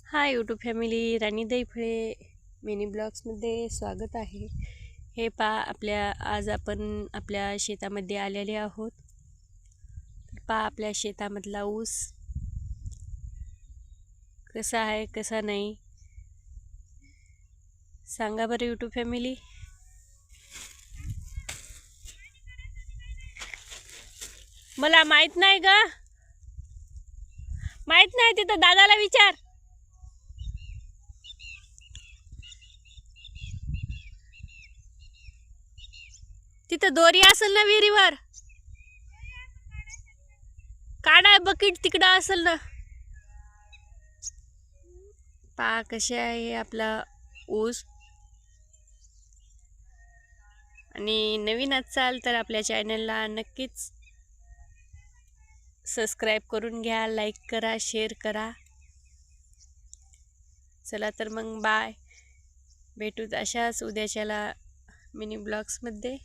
Hi YouTube family, राणी Daiphale mini ब्लॉग्समध्ये स्वागत आहे. हे आज आपण आपल्या शेतामध्ये आलेले आहोत. तर आपल्या शेतामधला ऊस कसा आहे कसा नाही सांगा बरं यूट्यूब फॅमिली. मला माहित नाही ग, माहित नाही. तिथं दादाला विचार. तिथं दोरी असेल ना विहिरीवर, काढाय बकेट तिकडं असेल ना. कसे आहे आपला ऊस. आणि नवीन असाल तर आपल्या चॅनलला नक्कीच सबस्क्राईब करून घ्या, लाईक करा, शेअर करा. चला तर मग बाय, भेटूत अशाच उद्याच्याला मिनी ब्लॉग्समध्ये.